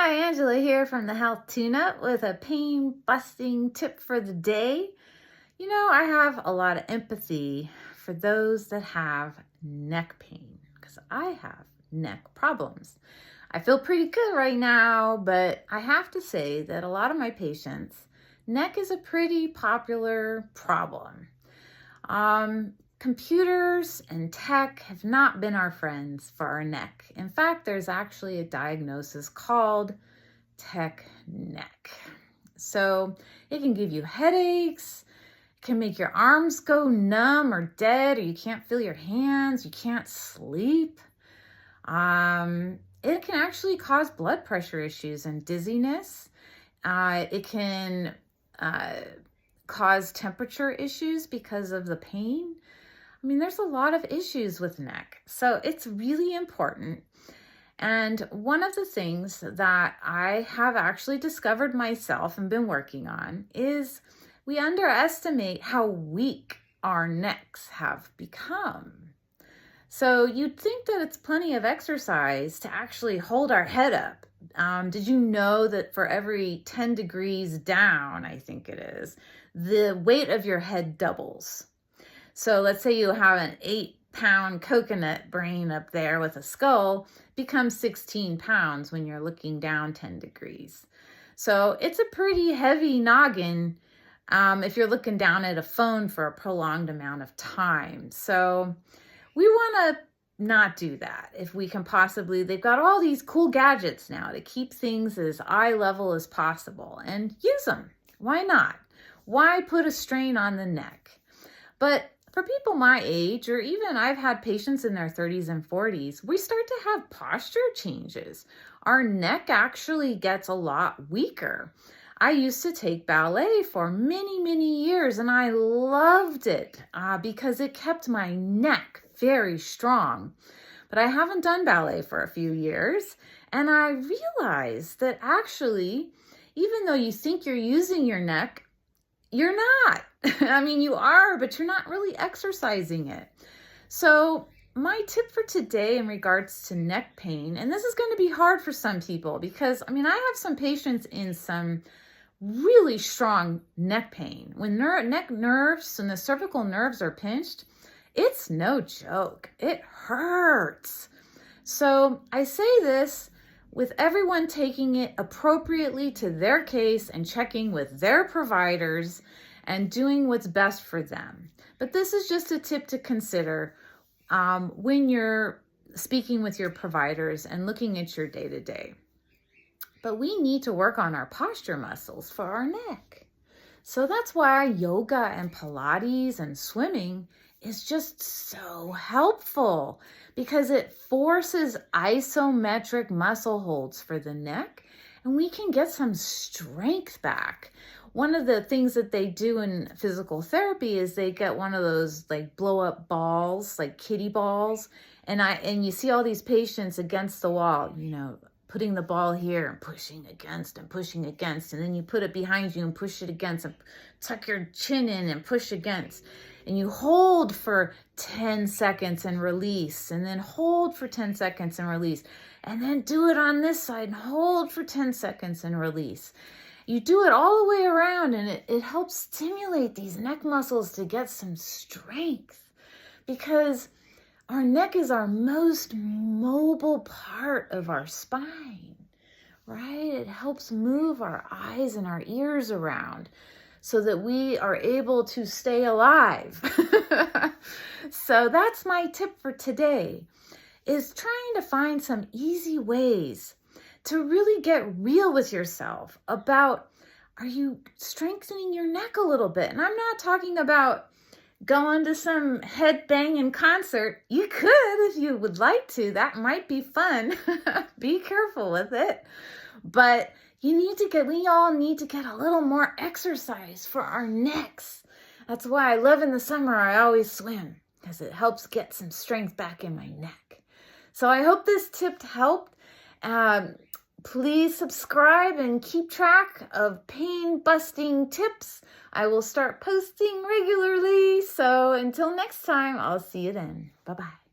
Hi, Angela here from the Health Tune-Up with a pain-busting tip for the day. You know, I have a lot of empathy for those that have neck pain because I have neck problems. I feel pretty good right now, but I have to say that a lot of my patients, neck is a pretty popular problem. Computers and tech have not been our friends for our neck. In fact, there's actually a diagnosis called tech neck. So it can give you headaches, can make your arms go numb or dead, or you can't feel your hands, you can't sleep. It can actually cause blood pressure issues and dizziness. It can cause temperature issues because of the pain. I mean, there's a lot of issues with neck, so it's really important. And one of the things that I have actually discovered myself and been working on is we underestimate how weak our necks have become. So you'd think that it's plenty of exercise to actually hold our head up. Did you know that for every 10 degrees down, I think it is, the weight of your head doubles? So let's say you have an 8-pound coconut brain up there with a skull, becomes 16 pounds when you're looking down 10 degrees. So it's a pretty heavy noggin if you're looking down at a phone for a prolonged amount of time. So we want to not do that if we can possibly. They've got all these cool gadgets now to keep things as eye level as possible, and use them. Why not? Why put a strain on the neck? But for people my age, or even I've had patients in their 30s and 40s, we start to have posture changes. Our neck actually gets a lot weaker. I used to take ballet for many, many years, and I loved it because it kept my neck very strong. But I haven't done ballet for a few years, and I realized that actually, even though you think you're using your neck, you're not. I mean, you are, but you're not really exercising it. So my tip for today in regards to neck pain, and this is going to be hard for some people because, I mean, I have some patients in some really strong neck pain. When neck nerves and the cervical nerves are pinched, it's no joke. It hurts. So I say this with everyone taking it appropriately to their case and checking with their providers and doing what's best for them. But this is just a tip to consider when you're speaking with your providers and looking at your day-to-day. But we need to work on our posture muscles for our neck. So that's why yoga and Pilates and swimming is just so helpful because it forces isometric muscle holds for the neck, and we can get some strength back. One of the things that they do in physical therapy is they get one of those like blow up balls, like kiddie balls, and you see all these patients against the wall, you know, putting the ball here and pushing against, and then you put it behind you and push it against, and tuck your chin in and push against. And you hold for 10 seconds and release, and then hold for 10 seconds and release, and then do it on this side and hold for 10 seconds and release. You do it all the way around, and it helps stimulate these neck muscles to get some strength because our neck is our most mobile part of our spine, right? It helps move our eyes and our ears around so that we are able to stay alive. So that's my tip for today, is trying to find some easy ways to really get real with yourself about, are you strengthening your neck a little bit? And I'm not talking about going to some head-banging concert. You could if you would like to. That might be fun. Be careful with it. But we all need to get a little more exercise for our necks. That's why I love in the summer, I always swim, because it helps get some strength back in my neck. So I hope this tip helped. Please subscribe and keep track of pain-busting tips. I will start posting regularly. So until next time, I'll see you then. Bye-bye.